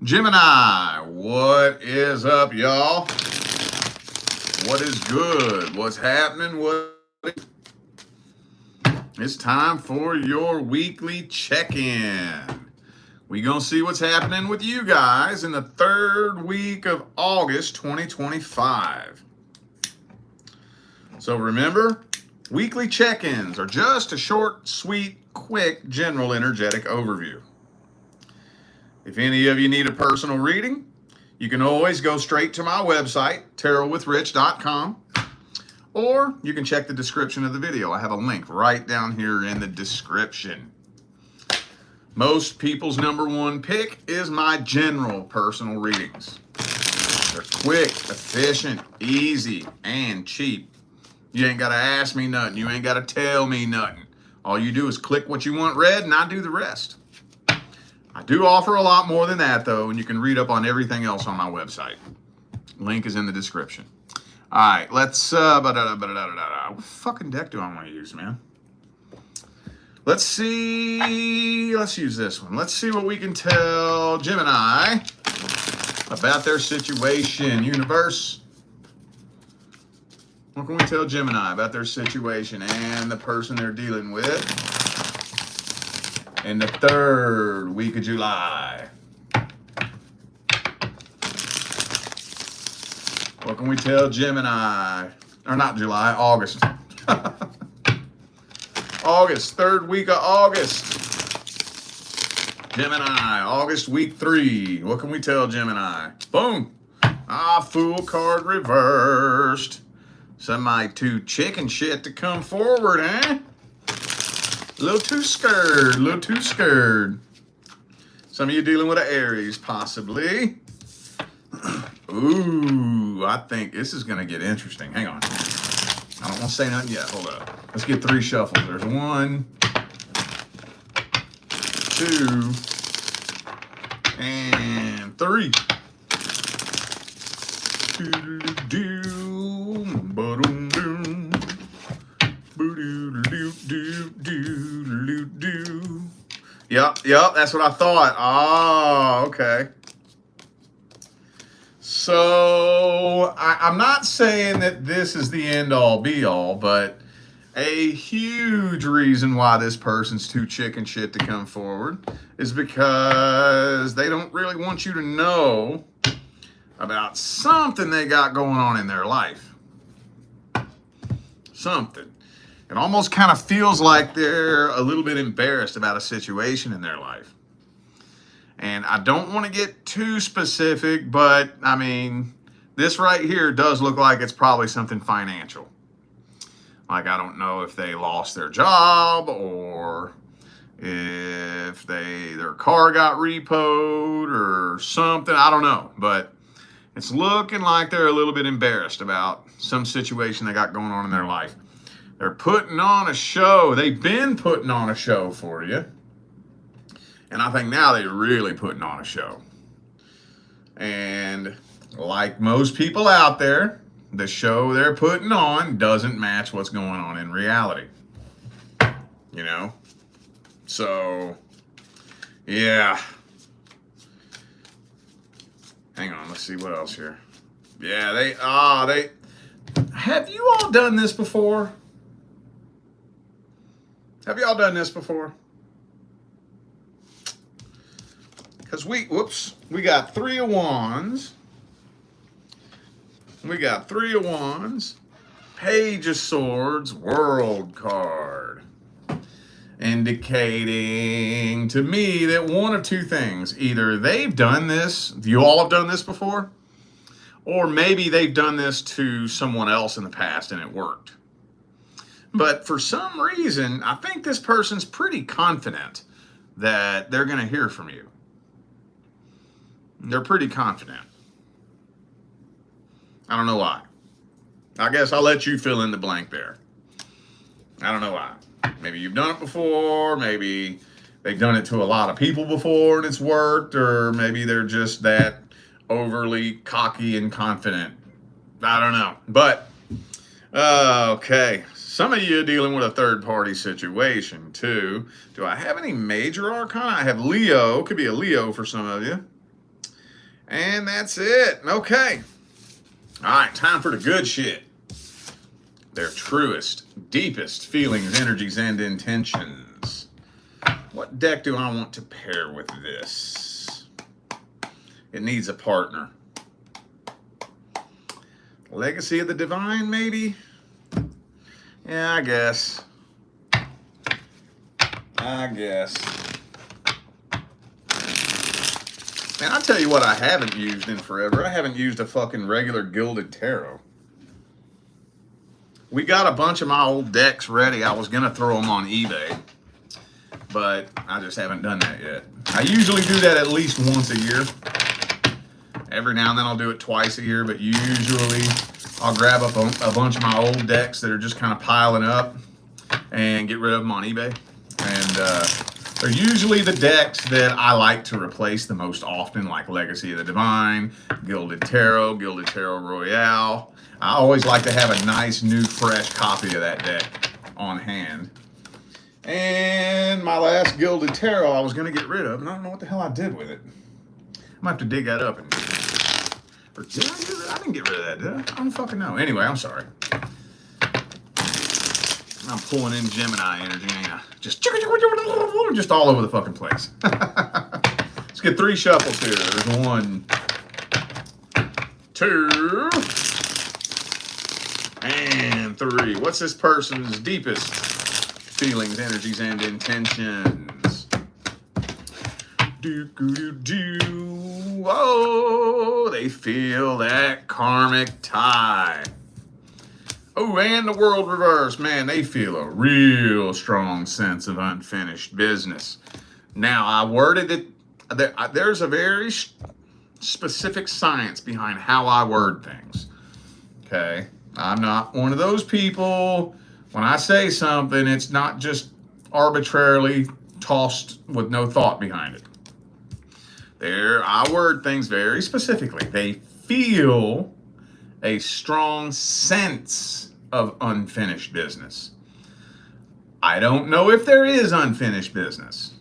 Gemini, what is up, y'all? What is good? What's happening? It's time for your weekly check-in. We gonna see what's happening with you guys in the third week of August 2025. So remember, weekly check-ins are just a short, sweet, quick, general energetic overview. If any of you need a personal reading, you can always go straight to my website, tarotwithrich.com, or you can check the description of the video. I have a link right down here in the description. Most people's number one pick is my general personal readings. They're quick, efficient, easy, and cheap. You ain't got to ask me nothing. You ain't got to tell me nothing. All you do is click what you want read, and I do the rest. I do offer a lot more than that, though, and you can read up on everything else on my website. Link is in the description. All right, let's, what fucking deck do I want to use, man? Let's see, let's use this one. Let's see what we can tell Gemini about their situation. Universe, what can we tell Gemini about their situation and the person they're dealing with in the third week of July? What can we tell Gemini? Or not July, August. August, third week of August. Gemini, August week 3. What can we tell Gemini? Boom. Fool card reversed. Somebody too chicken shit to come forward, eh? A little too scared. Some of you dealing with an Aries, possibly. Ooh, I think this is going to get interesting. Hang on. I don't want to say nothing yet. Hold up. Let's get 3 shuffles. There's 1, 2, and 3. Yep, that's what I thought. Oh, okay. So, I'm not saying that this is the end-all, be-all, but a huge reason why this person's too chicken shit to come forward is because they don't really want you to know about something they got going on in their life. Something. It almost kind of feels like they're a little bit embarrassed about a situation in their life. And I don't want to get too specific, but I mean, this right here does look like it's probably something financial. Like, I don't know if they lost their job or if their car got repoed or something. I don't know, but it's looking like they're a little bit embarrassed about some situation they got going on in their life. They're putting on a show. They've been putting on a show for you. And I think now they're really putting on a show. And like most people out there, the show they're putting on doesn't match what's going on in reality. You know? So, yeah. Hang on, let's see what else here. Yeah, they have you all done this before? Have y'all done this before? Because we got 3 of Wands. We got 3 of Wands, Page of Swords, World card. Indicating to me that one of 2 things. Either they've done this, you all have done this before, or maybe they've done this to someone else in the past and it worked. But for some reason, I think this person's pretty confident that they're going to hear from you. They're pretty confident. I don't know why. I guess I'll let you fill in the blank there. I don't know why. Maybe you've done it before. Maybe they've done it to a lot of people before and it's worked. Or maybe they're just that overly cocky and confident. I don't know. But, okay. Some of you are dealing with a third-party situation, too. Do I have any major arcana? I have Leo. Could be a Leo for some of you. And that's it. Okay. All right, time for the good shit. Their truest, deepest feelings, energies, and intentions. What deck do I want to pair with this? It needs a partner. Legacy of the Divine, maybe? Yeah, I guess. Man, I'll tell you what I haven't used in forever. I haven't used a fucking regular Gilded Tarot. We got a bunch of my old decks ready. I was going to throw them on eBay, but I just haven't done that yet. I usually do that at least once a year. Every now and then I'll do it twice a year, but usually I'll grab up a bunch of my old decks that are just kind of piling up and get rid of them on eBay. And they're usually the decks that I like to replace the most often, like Legacy of the Divine, Gilded Tarot Royale. I always like to have a nice, new, fresh copy of that deck on hand. And my last Gilded Tarot I was going to get rid of, and I don't know what the hell I did with it. I'm going to have to dig that up. Or did I do that? I didn't get rid of that, did I? I don't fucking know. Anyway, I'm sorry. I'm pulling in Gemini energy, ain't I? Just all over the fucking place. Let's get 3 shuffles here. There's 1, 2, and 3. What's this person's deepest feelings, energies, and intentions? Oh, they feel that karmic tie. Oh, and the world reverse. Man, they feel a real strong sense of unfinished business. Now, I worded it. There's a very specific science behind how I word things. Okay? I'm not one of those people. When I say something, it's not just arbitrarily tossed with no thought behind it. I word things very specifically. They feel a strong sense of unfinished business. I don't know if there is unfinished business.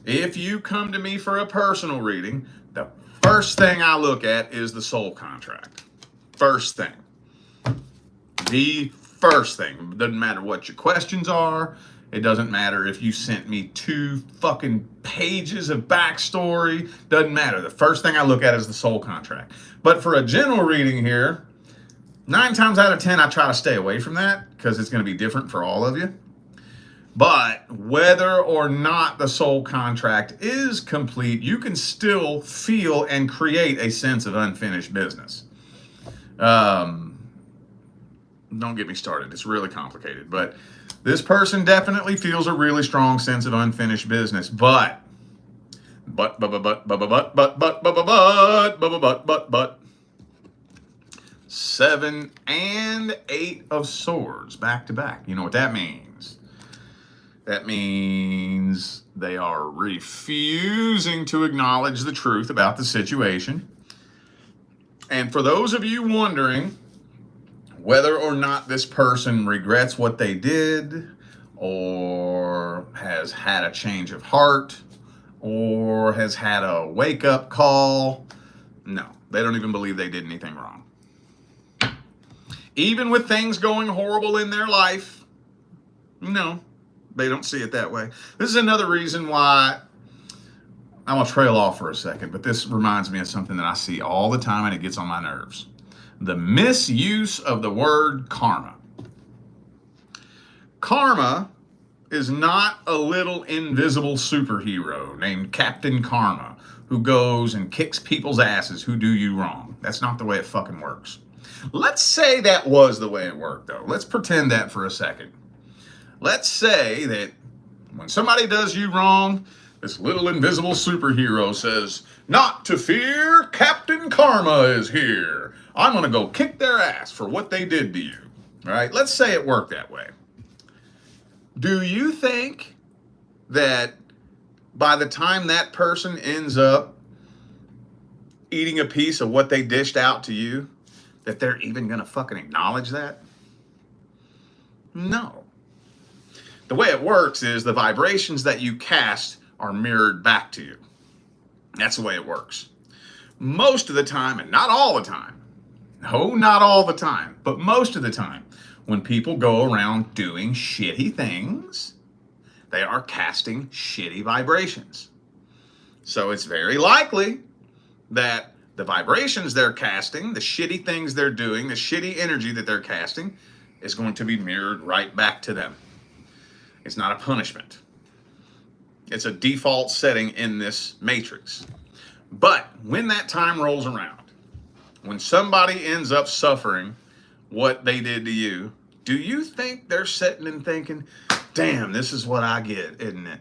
If you come to me for a personal reading, the first thing I look at is the soul contract. First thing. The first thing. Doesn't matter what your questions are. It doesn't matter if you sent me 2 fucking pages of backstory. Doesn't matter. The first thing I look at is the soul contract. But for a general reading here, 9 times out of 10, I try to stay away from that because it's going to be different for all of you. But whether or not the soul contract is complete, you can still feel and create a sense of unfinished business. Don't get me started. It's really complicated. But this person definitely feels a really strong sense of unfinished business. But 7 and 8 of swords back to back. You know what that means? That means they are refusing to acknowledge the truth about the situation. And for those of you wondering whether or not this person regrets what they did, or has had a change of heart, or has had a wake-up call, no, they don't even believe they did anything wrong. Even with things going horrible in their life, no, they don't see it that way. This is another reason why I'm going to trail off for a second, but this reminds me of something that I see all the time and it gets on my nerves. The misuse of the word karma. Karma is not a little invisible superhero named Captain Karma who goes and kicks people's asses who do you wrong. That's not the way it fucking works. Let's say that was the way it worked, though. Let's pretend that for a second. Let's say that when somebody does you wrong, this little invisible superhero says, "Not to fear, Captain Karma is here. I'm going to go kick their ass for what they did to you." All right, let's say it worked that way. Do you think that by the time that person ends up eating a piece of what they dished out to you, that they're even going to fucking acknowledge that? No. The way it works is the vibrations that you cast are mirrored back to you. That's the way it works. most of the time, and not all the time, no, not all the time, but most of the time, when people go around doing shitty things, they are casting shitty vibrations. So it's very likely that the vibrations they're casting, the shitty things they're doing, the shitty energy that they're casting is going to be mirrored right back to them. It's not a punishment. It's a default setting in this matrix. But when that time rolls around, when somebody ends up suffering what they did to you, do you think they're sitting and thinking, damn, this is what I get, isn't it?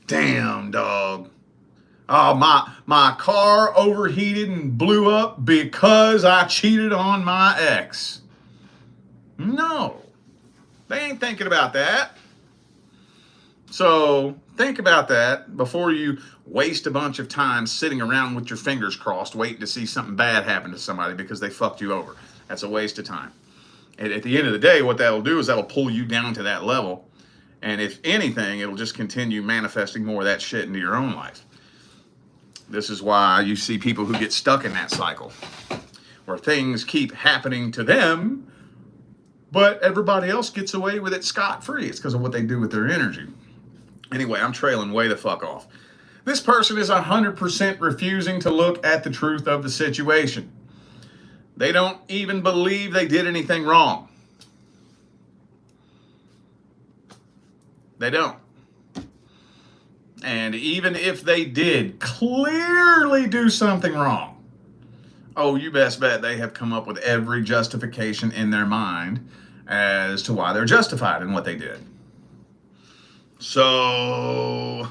Damn, dog. Oh, my car overheated and blew up because I cheated on my ex. No, they ain't thinking about that. So think about that before you waste a bunch of time sitting around with your fingers crossed waiting to see something bad happen to somebody because they fucked you over. That's a waste of time. And at the end of the day, what that'll do is that'll pull you down to that level. And if anything, it'll just continue manifesting more of that shit into your own life. This is why you see people who get stuck in that cycle where things keep happening to them, but everybody else gets away with it scot-free. It's because of what they do with their energy. Anyway, I'm trailing way the fuck off. This person is 100% refusing to look at the truth of the situation. They don't even believe they did anything wrong. They don't. And even if they did clearly do something wrong, oh, you best bet they have come up with every justification in their mind as to why they're justified in what they did. So,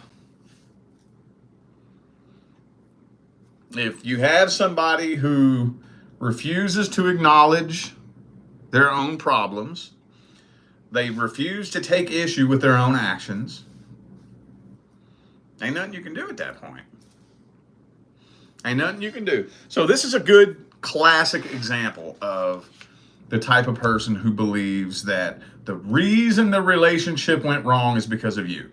if you have somebody who refuses to acknowledge their own problems, they refuse to take issue with their own actions, ain't nothing you can do at that point. Ain't nothing you can do. So this is a good classic example of the type of person who believes that the reason the relationship went wrong is because of you.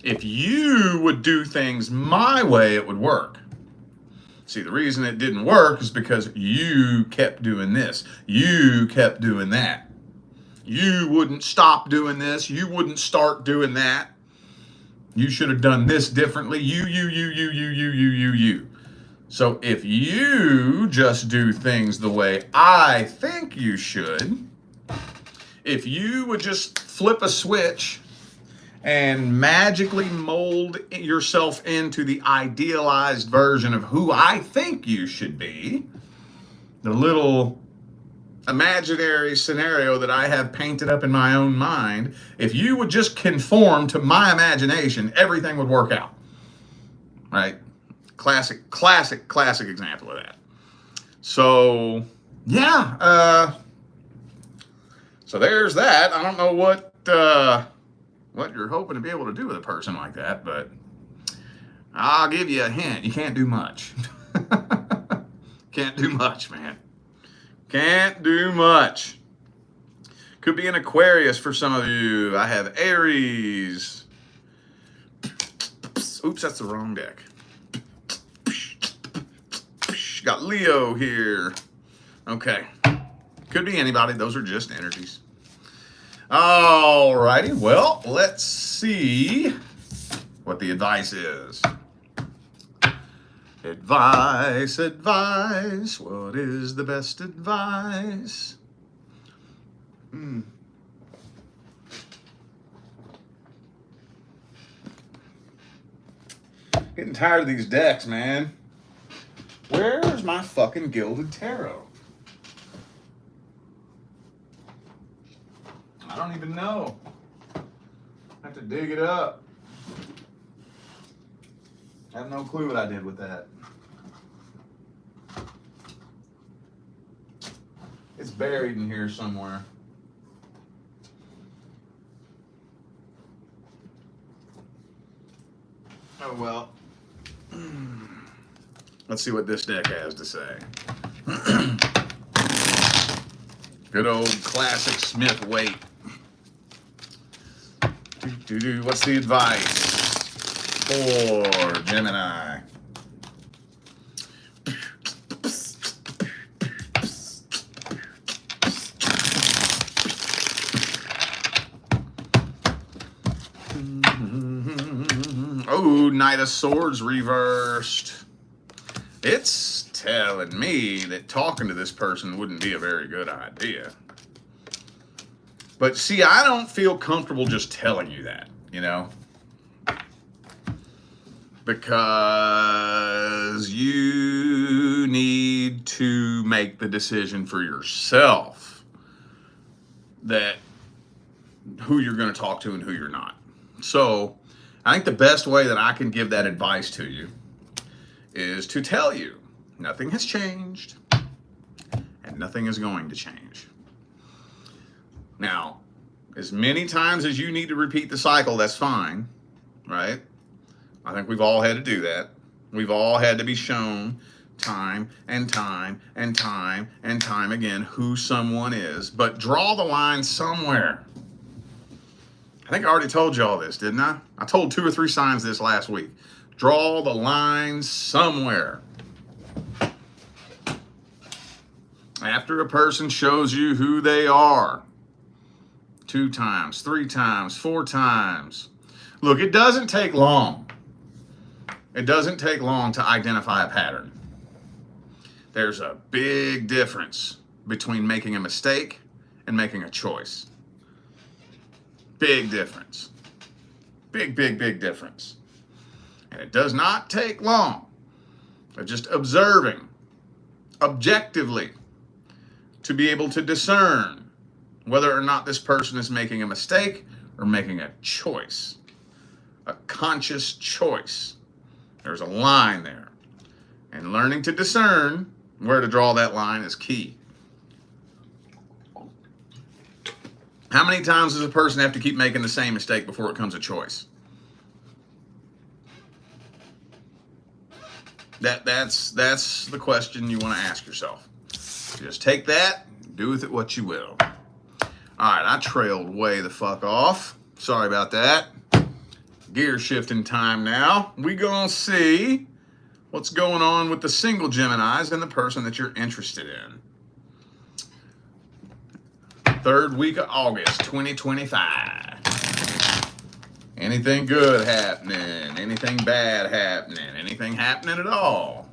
If you would do things my way, it would work. See, the reason it didn't work is because you kept doing this. You kept doing that. You wouldn't stop doing this. You wouldn't start doing that. You should have done this differently. You. So if you just do things the way I think you should, if you would just flip a switch and magically mold yourself into the idealized version of who I think you should be, the little imaginary scenario that I have painted up in my own mind, if you would just conform to my imagination, everything would work out. Right? Classic example of that. So, yeah. So there's that. I don't know what you're hoping to be able to do with a person like that, but I'll give you a hint. You can't do much. Can't do much, man. Can't do much. Could be an Aquarius for some of you. I have Aries. Oops, that's the wrong deck. Got Leo here. Okay. Could be anybody. Those are just energies. Alrighty. Well, let's see what the advice is. Advice. What is the best advice? Getting tired of these decks, man. Where's my fucking Gilded Tarot? I don't even know. I have to dig it up. I have no clue what I did with that. It's buried in here somewhere. Oh well. Let's see what this deck has to say. Good old classic Smith Waite. What's the advice for Gemini? Knight of Swords reversed. It's telling me that talking to this person wouldn't be a very good idea. But see, I don't feel comfortable just telling you that, you know? Because you need to make the decision for yourself that who you're going to talk to and who you're not. So I think the best way that I can give that advice to you is to tell you nothing has changed and nothing is going to change. Now, as many times as you need to repeat the cycle, that's fine, right? I think we've all had to do that. We've all had to be shown time and time and time and time again who someone is, but draw the line somewhere. I think I already told you all this, didn't I? I told 2 or 3 signs this last week. Draw the line somewhere. After a person shows you who they are, 2 times, 3 times, 4 times. Look, it doesn't take long. It doesn't take long to identify a pattern. There's a big difference between making a mistake and making a choice. Big difference. Big, big, big difference. And it does not take long of just observing objectively to be able to discern whether or not this person is making a mistake or making a choice, a conscious choice. There's a line there. And learning to discern where to draw that line is key. How many times does a person have to keep making the same mistake before it becomes a choice? That's the question you want to ask yourself. Just take that, do with it what you will. All right, I trailed way the fuck off. Sorry about that. Gear shifting time now. We gonna see what's going on with the single Geminis and the person that you're interested in. 3rd week of August, 2025. Anything good happening? Anything bad happening? Anything happening at all?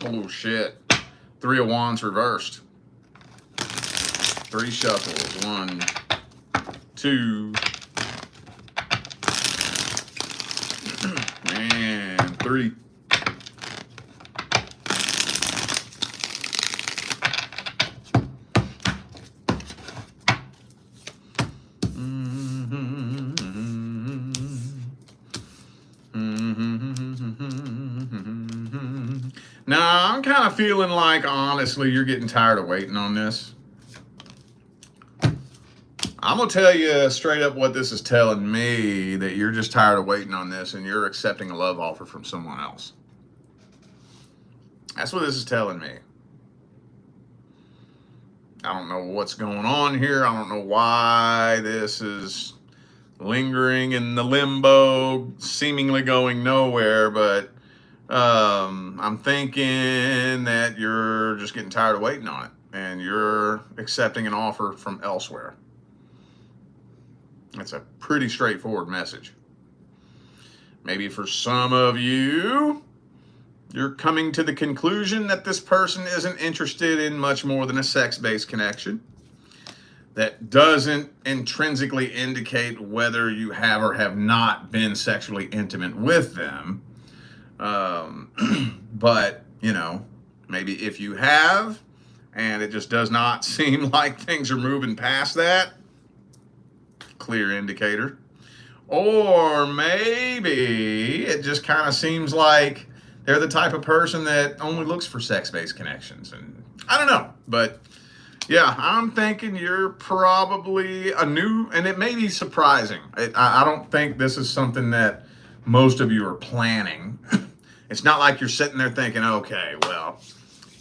Oh shit. 3 of Wands reversed. 3 shuffles. 1, 2, and 3. Now, I'm kind of feeling like, honestly, you're getting tired of waiting on this. I'm going to tell you straight up what this is telling me, that you're just tired of waiting on this and you're accepting a love offer from someone else. That's what this is telling me. I don't know what's going on here. I don't know why this is lingering in the limbo, seemingly going nowhere, but I'm thinking that you're just getting tired of waiting on it and you're accepting an offer from elsewhere. That's a pretty straightforward message. Maybe for some of you, you're coming to the conclusion that this person isn't interested in much more than a sex-based connection. That doesn't intrinsically indicate whether you have or have not been sexually intimate with them. But, you know, maybe if you have, and it just does not seem like things are moving past that, clear indicator. Or maybe it just kind of seems like they're the type of person that only looks for sex-based connections. And I don't know, but yeah, I'm thinking you're probably a new, and it may be surprising. I don't think this is something that most of you are planning. It's not like you're sitting there thinking, okay, well,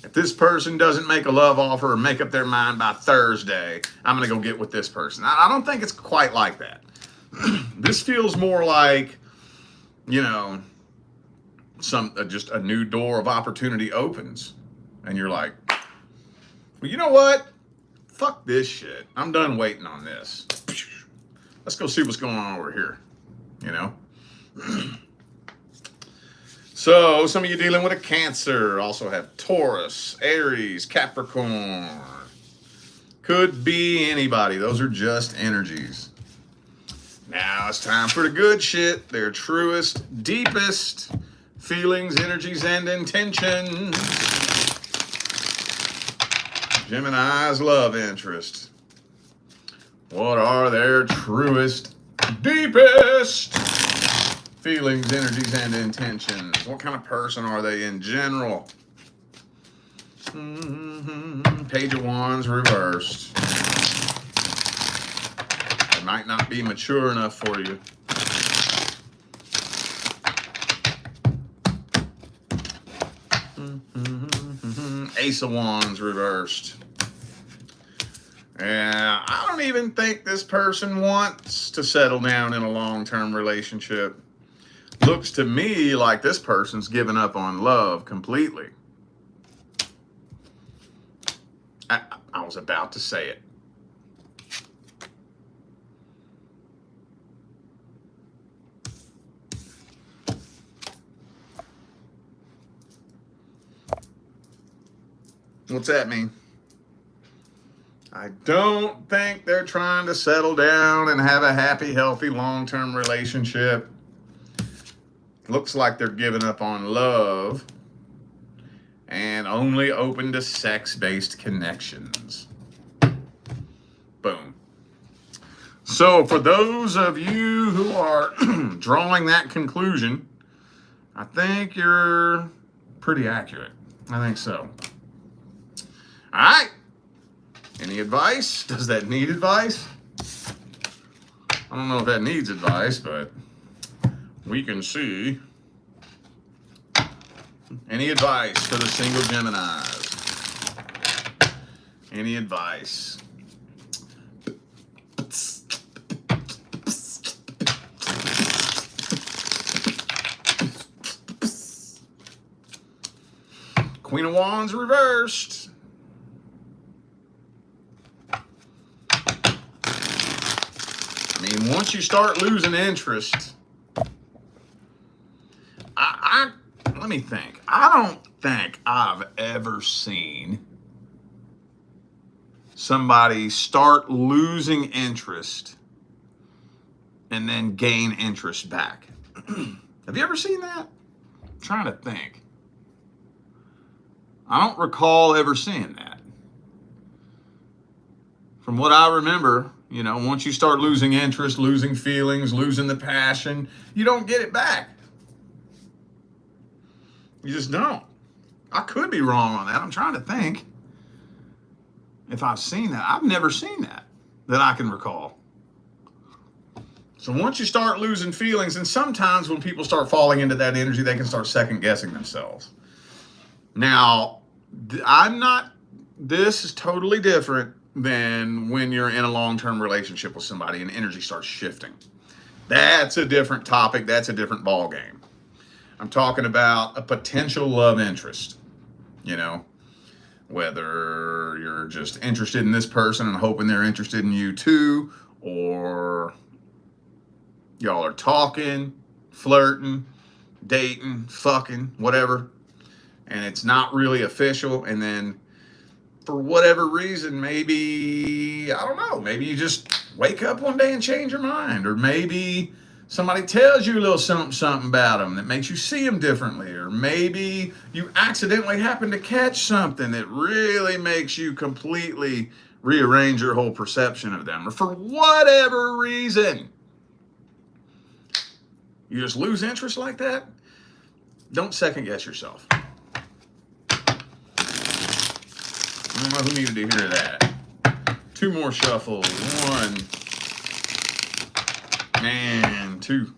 if this person doesn't make a love offer or make up their mind by Thursday, I'm going to go get with this person. I don't think it's quite like that. This feels more like, you know, just a new door of opportunity opens, and you're like, well, you know what? Fuck this shit. I'm done waiting on this. Let's go see what's going on over here. You know? So, some of you dealing with a Cancer also have Taurus, Aries, Capricorn. Could be anybody. Those are just energies. Now it's time for the good shit. Their truest, deepest feelings, energies, and intentions. Gemini's love interest. What are their truest, deepest feelings, energies, and intentions? What kind of person are they in general? Page of Wands reversed. They might not be mature enough for you. Ace of Wands reversed. Yeah, I don't even think this person wants to settle down in a long-term relationship. Looks to me like this person's given up on love completely. I was about to say it. What's that mean? I don't think they're trying to settle down and have a happy, healthy, long-term relationship. Looks like they're giving up on love and only open to sex-based connections. Boom. So for those of you who are drawing that conclusion, I think you're pretty accurate. I think so. All right. Any advice? Does that need advice? I don't know if that needs advice, but we can see. Any advice for the single Geminis? Any advice? Queen of Wands reversed. I mean, once you start losing interest, let me think. I don't think I've ever seen somebody start losing interest and then gain interest back. Have you ever seen that? I'm trying to think. I don't recall ever seeing that. From what I remember, you know, once you start losing interest, losing feelings, losing the passion, you don't get it back. You just don't. I could be wrong on that. I'm trying to think if I've seen that. I've never seen that I can recall. So once you start losing feelings, and sometimes when people start falling into that energy, they can start second guessing themselves. Now, this is totally different than when you're in a long-term relationship with somebody and energy starts shifting. That's a different topic. That's a different ball game. I'm talking about a potential love interest, you know, whether you're just interested in this person and hoping they're interested in you too, or y'all are talking, flirting, dating, fucking, whatever, and it's not really official, and then for whatever reason, maybe, I don't know, maybe you just wake up one day and change your mind, or maybe somebody tells you a little something about them that makes you see them differently, or maybe you accidentally happen to catch something that really makes you completely rearrange your whole perception of them, or for whatever reason, you just lose interest like that. Don't second guess yourself. I don't know who needed to hear that. 2 more shuffles. 1 and 2.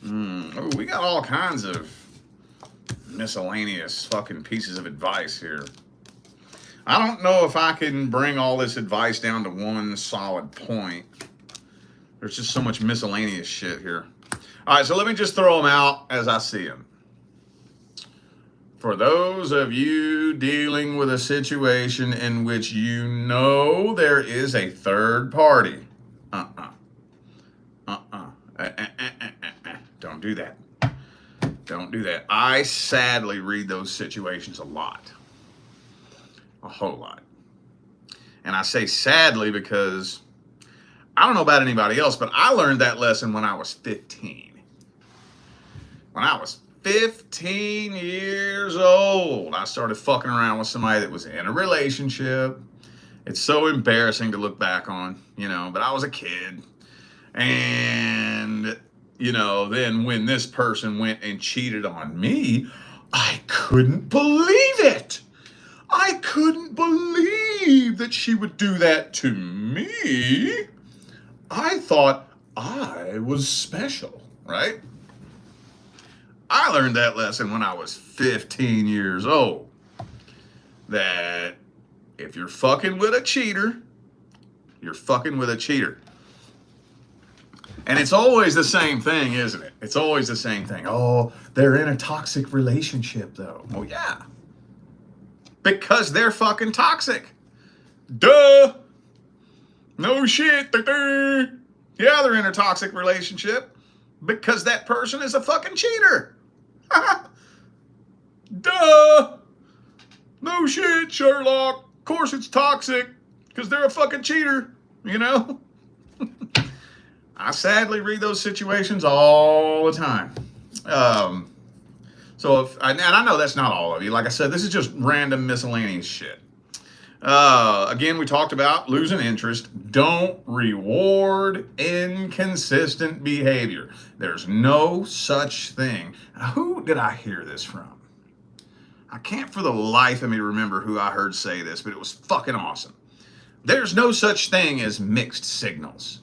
Oh, we got all kinds of miscellaneous fucking pieces of advice here. I don't know if I can bring all this advice down to one solid point. There's just so much miscellaneous shit here. All right, so let me just throw them out as I see them. For those of you dealing with a situation in which you know there is a third party, don't do that. Don't do that. I sadly read those situations a lot. A whole lot. And I say sadly because I don't know about anybody else, but I learned that lesson when I was 15. When I was 15 years old, I started fucking around with somebody that was in a relationship. It's so embarrassing to look back on, but I was a kid. And, then when this person went and cheated on me, I couldn't believe it. I couldn't believe that she would do that to me. I thought I was special, right? I learned that lesson when I was 15 years old. That if you're fucking with a cheater, you're fucking with a cheater. And it's always the same thing, isn't it? It's always the same thing. Oh, they're in a toxic relationship, though. Well, yeah. Because they're fucking toxic. Duh. No shit. Yeah, they're in a toxic relationship because that person is a fucking cheater. Duh. No shit, Sherlock. Of course it's toxic because they're a fucking cheater, I sadly read those situations all the time. And I know that's not all of you. Like I said, this is just random miscellaneous shit. Again, we talked about losing interest. Don't reward inconsistent behavior. There's no such thing. Who did I hear this from? I can't for the life of me remember who I heard say this, but it was fucking awesome. There's no such thing as mixed signals.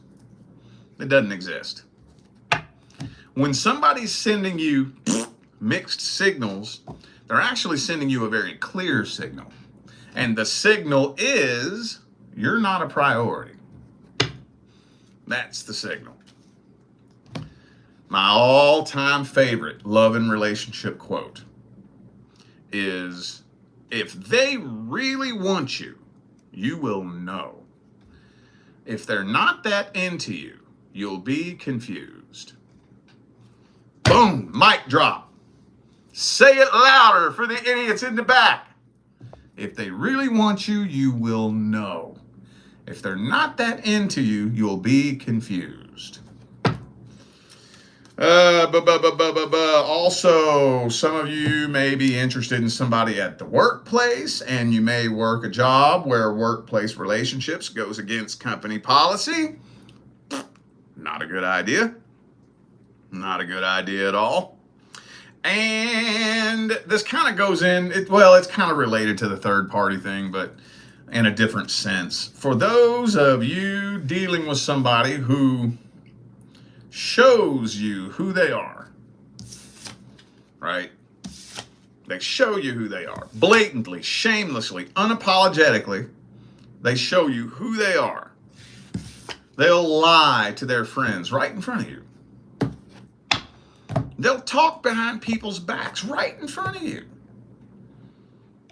It doesn't exist. When somebody's sending you mixed signals, they're actually sending you a very clear signal. And the signal is, you're not a priority. That's the signal. My all-time favorite love and relationship quote is, if they really want you, you will know. If they're not that into you, you'll be confused. Boom, mic drop. Say it louder for the idiots in the back. If they really want you, you will know. If they're not that into you, you'll be confused. Also, some of you may be interested in somebody at the workplace, and you may work a job where workplace relationships goes against company policy. Not a good idea. Not a good idea at all. And this kind of goes in, it's kind of related to the third party thing, but in a different sense. For those of you dealing with somebody who shows you who they are, right? They show you who they are. Blatantly, shamelessly, unapologetically, they show you who they are. They'll lie to their friends right in front of you. They'll talk behind people's backs right in front of you.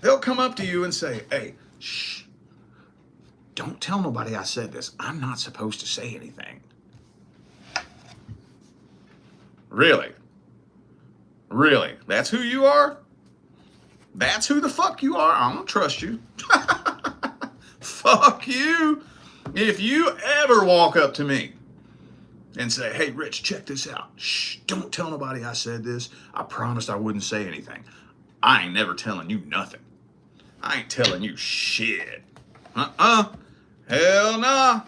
They'll come up to you and say, hey, shh, don't tell nobody I said this. I'm not supposed to say anything. Really? Really? That's who you are? That's who the fuck you are? I don't trust you. Fuck you. If you ever walk up to me and say, hey, Rich, check this out. Shh, don't tell nobody I said this. I promised I wouldn't say anything. I ain't never telling you nothing. I ain't telling you shit. Hell nah.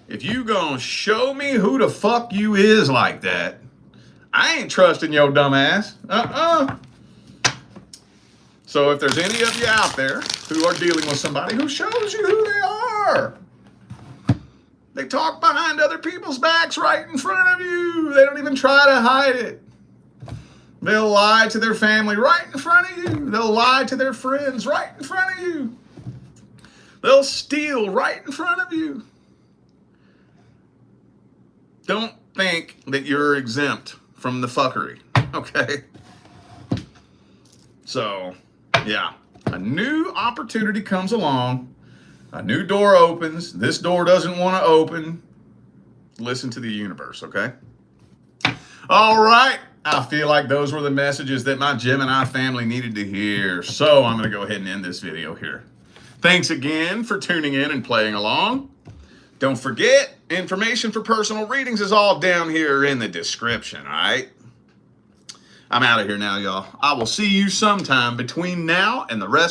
If you gonna show me who the fuck you is like that, I ain't trusting your dumb ass. So if there's any of you out there who are dealing with somebody who shows you who they are, they talk behind other people's backs right in front of you. They don't even try to hide it. They'll lie to their family right in front of you. They'll lie to their friends right in front of you. They'll steal right in front of you. Don't think that you're exempt from the fuckery, okay? So, yeah, a new opportunity comes along. A new door opens. This door doesn't want to open. Listen to the universe, okay? All right. I feel like those were the messages that my Gemini family needed to hear. So I'm going to go ahead and end this video here. Thanks again for tuning in and playing along. Don't forget, information for personal readings is all down here in the description, all right? I'm out of here now, y'all. I will see you sometime between now and the rest of